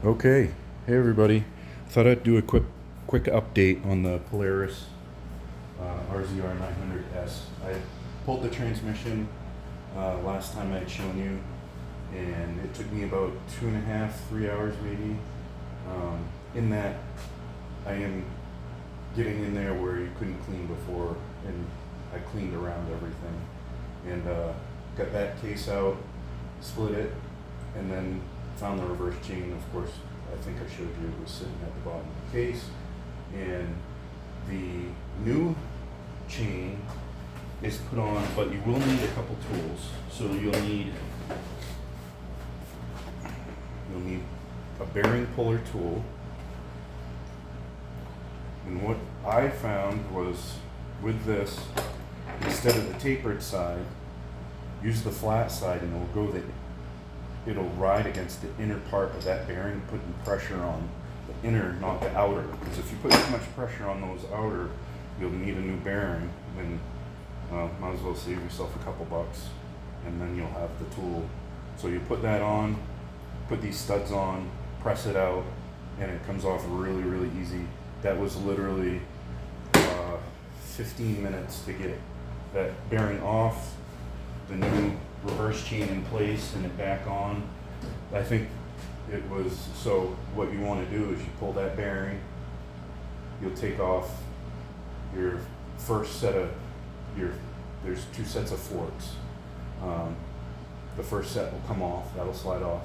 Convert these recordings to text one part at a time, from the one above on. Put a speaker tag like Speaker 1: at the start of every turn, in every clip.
Speaker 1: Okay, hey everybody. Thought I'd do a quick update on the Polaris RZR 900S. I pulled the transmission last time I had shown you, and it took me about 2.5, 3 hours maybe. In that, I am getting in there where you couldn't clean before, and I cleaned around everything, and got that case out, split it, and then found the reverse chain. Of course, I think I showed you it was sitting at the bottom of the case, and the new chain is put on, but you will need a couple tools. So you'll need a bearing puller tool. And what I found was, with this, instead of the tapered side, use the flat side, and it'll ride against the inner part of that bearing, putting pressure on the inner, not the outer. Because if you put too much pressure on those outer, you'll need a new bearing. Then might as well save yourself a couple bucks, and then you'll have the tool. So you put that on, put these studs on, press it out, and it comes off really, really easy. That was literally 15 minutes to get that bearing off, the new reverse chain in place, and it back on. I think it was, so what you want to do is you pull that bearing, you'll take off your first set of there's two sets of forks. The first set will come off, that'll slide off.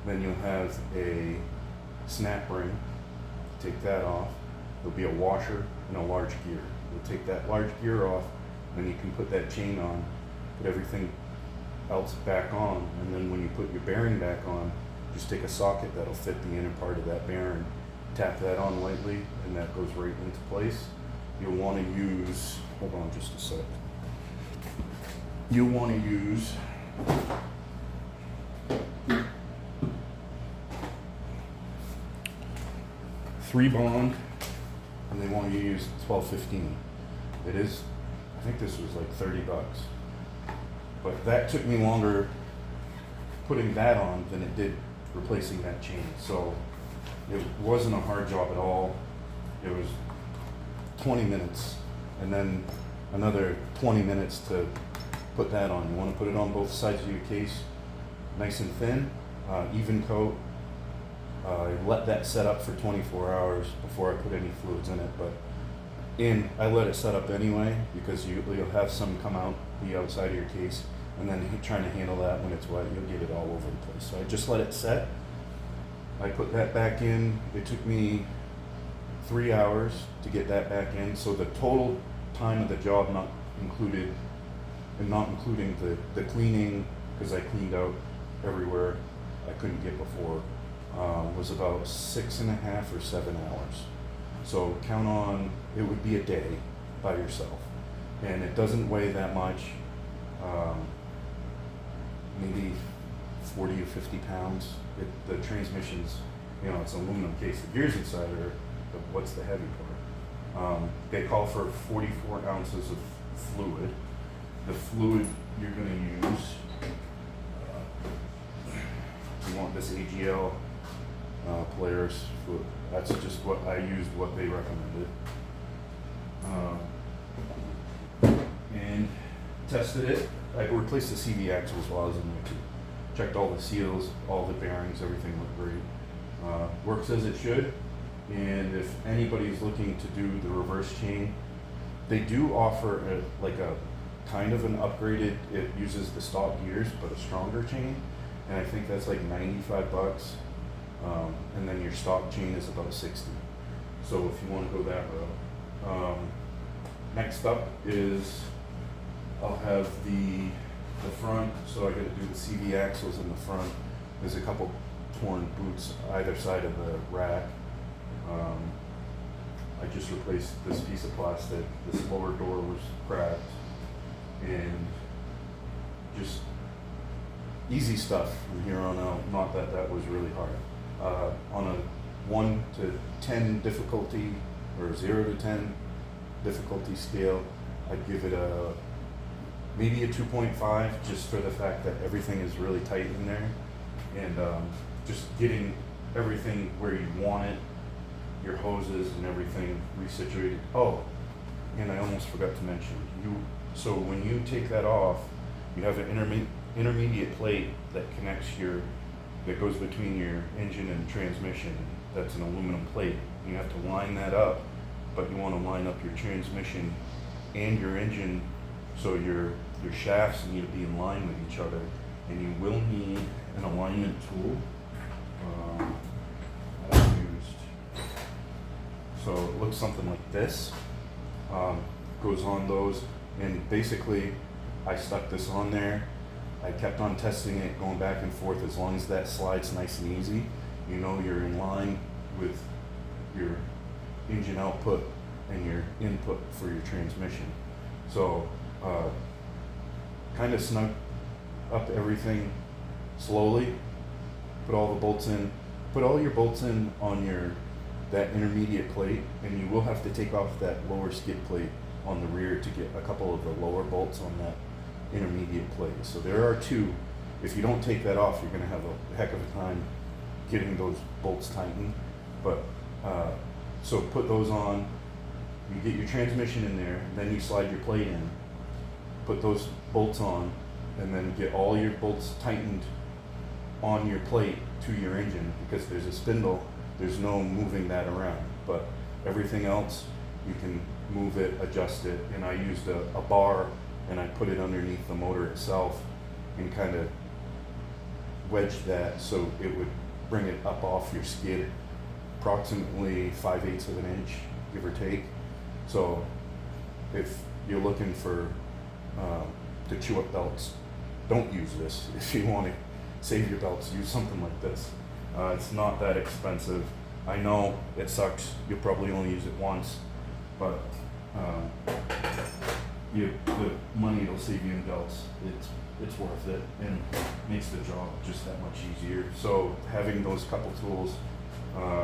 Speaker 1: Then you'll have a snap ring, take that off. There'll be a washer and a large gear. You'll take that large gear off, then you can put that chain on, put everything else back on, and then when you put your bearing back on, just take a socket that'll fit the inner part of that bearing, tap that on lightly, and that goes right into place. You'll want to use, hold on just a sec. You'll want to use 3 bond, and they want you to use 1215. It is, I think this was like 30 bucks. But that took me longer putting that on than it did replacing that chain. So it wasn't a hard job at all. It was 20 minutes, and then another 20 minutes to put that on. You want to put it on both sides of your case, nice and thin, even coat. Let that set up for 24 hours before I put any fluids in it. But I let it set up anyway, because you'll have some come out the outside of your case, and then trying to handle that when it's wet, you'll get it all over the place. So I just let it set. I put that back in. It took me 3 hours to get that back in. So the total time of the job, not including the cleaning, because I cleaned out everywhere I couldn't get before, was about 6.5 or 7 hours. So count on, it would be a day by yourself. And it doesn't weigh that much, maybe 40 or 50 pounds. The transmission's, it's an aluminum case. The gears inside are, what's the heavy part? They call for 44 ounces of fluid. The fluid you're going to use, you want this AGL Polaris fluid. That's just what I used, what they recommended. And tested it. I replaced the CV axles while I was in there too. Checked all the seals, all the bearings, everything looked great. Works as it should. And if anybody's looking to do the reverse chain, they do offer a kind of an upgraded, it uses the stock gears but a stronger chain, and I think that's like 95 bucks. And then your stock chain is about 60. So if you want to go that route. Next up is I'll have the front, so I got to do the CV axles in the front. There's a couple torn boots either side of the rack. I just replaced this piece of plastic. This lower door was cracked, and just easy stuff from here on out. Not that that was really hard. On a 1 to 10 difficulty, or 0 to 10 difficulty scale, I'd give it maybe a 2.5, just for the fact that everything is really tight in there, and just getting everything where you want it, your hoses and everything resituated. Oh, and I almost forgot to mention, so when you take that off, you have an intermediate plate that that goes between your engine and transmission. That's an aluminum plate. You have to line that up, but you want to line up your transmission and your engine, so your shafts need to be in line with each other, and you will need an alignment tool. I've used, so it looks something like this. Goes on those, and basically I stuck this on there. I kept on testing it, going back and forth. As long as that slides nice and easy, you know you're in line with your engine output and your input for your transmission. So kind of snug up everything slowly, put all the bolts in, put all your bolts in on that intermediate plate, and you will have to take off that lower skid plate on the rear to get a couple of the lower bolts on that intermediate plate. So there are two. If you don't take that off, you're going to have a heck of a time getting those bolts tightened. But so put those on, you get your transmission in there, then you slide your plate in, put those bolts on, and then get all your bolts tightened on your plate to your engine, because there's a spindle, there's no moving that around. But everything else, you can move it, adjust it, and I used a bar, and I put it underneath the motor itself and kind of wedged that so it would bring it up off your skid approximately 5/8 of an inch, give or take. So if you're looking for to chew up belts, don't use this. If you want to save your belts, use something like this. It's not that expensive. I know it sucks, you'll probably only use it once, but the money it'll save you in belts, it's worth it, and makes the job just that much easier. So having those couple tools,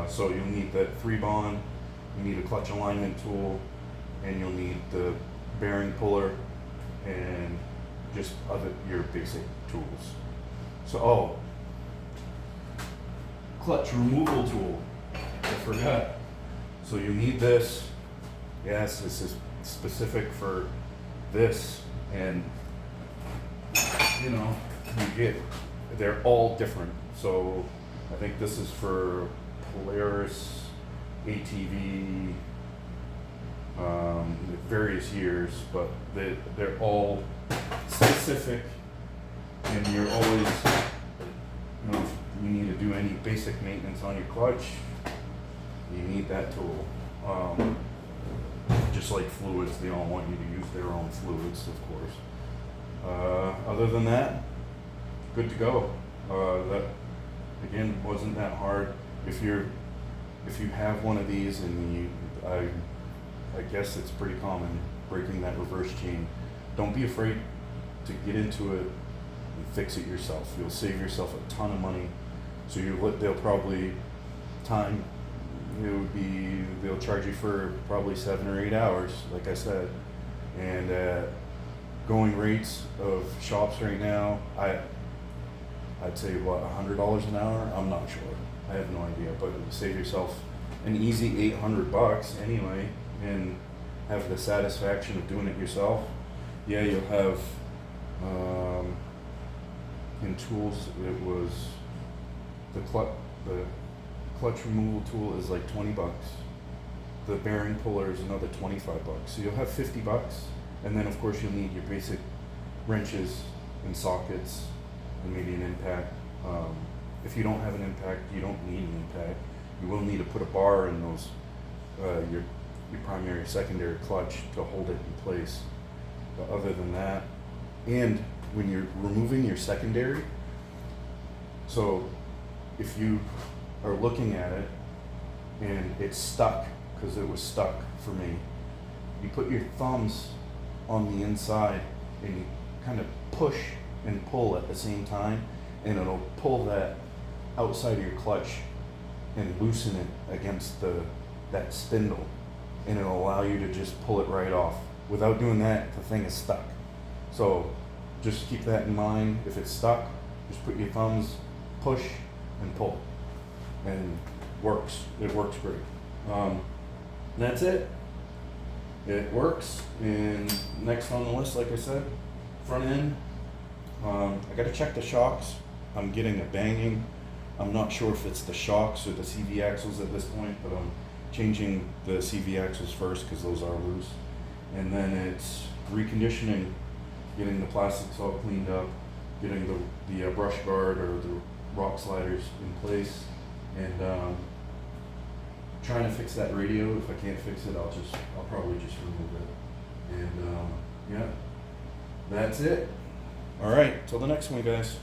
Speaker 1: so you'll need that 3-bond, you need a clutch alignment tool, and you'll need the bearing puller, and just your basic tools. So, clutch removal tool, I forgot. So you need this. Yes, this is specific for this, and they're all different. So I think this is for Polaris, ATV, various years, but they're all specific, and you're always, if you need to do any basic maintenance on your clutch, you need that tool. Just like fluids, they all want you to use their own fluids, of course. Other than that, good to go. That again wasn't that hard. If you have one of these, and I guess it's pretty common breaking that reverse chain, don't be afraid to get into it and fix it yourself. You'll save yourself a ton of money. So they'll probably they'll charge you for probably 7 or 8 hours, like I said. And going rates of shops right now, I'd say $100 an hour. I'm not sure. I have no idea, but save yourself an easy $800 anyway, and have the satisfaction of doing it yourself. Yeah, you'll have in tools, it was the clutch removal tool is like $20. The bearing puller is another $25. So you'll have $50, and then of course you'll need your basic wrenches and sockets and maybe an impact. If you don't have an impact, you don't need an impact. You will need to put a bar in those your primary, secondary clutch to hold it in place. But other than that, and when you're removing your secondary, so if you are looking at it and it's stuck, because it was stuck for me, you put your thumbs on the inside and you kind of push and pull at the same time, and it'll pull that outside of your clutch and loosen it against that spindle, and it'll allow you to just pull it right off. Without doing that, the thing is stuck. So just keep that in mind. If it's stuck, just put your thumbs, push and pull. and works. It works great. That's it. It works. And next on the list, like I said, front end. I got to check the shocks. I'm getting a banging. I'm not sure if it's the shocks or the CV axles at this point, but I'm changing the CV axles first because those are loose. And then it's reconditioning, getting the plastics all cleaned up, getting the brush guard or the rock sliders in place, and trying to fix that radio. If I can't fix it, I'll probably just remove it. And yeah, that's it. All right, till the next one, guys.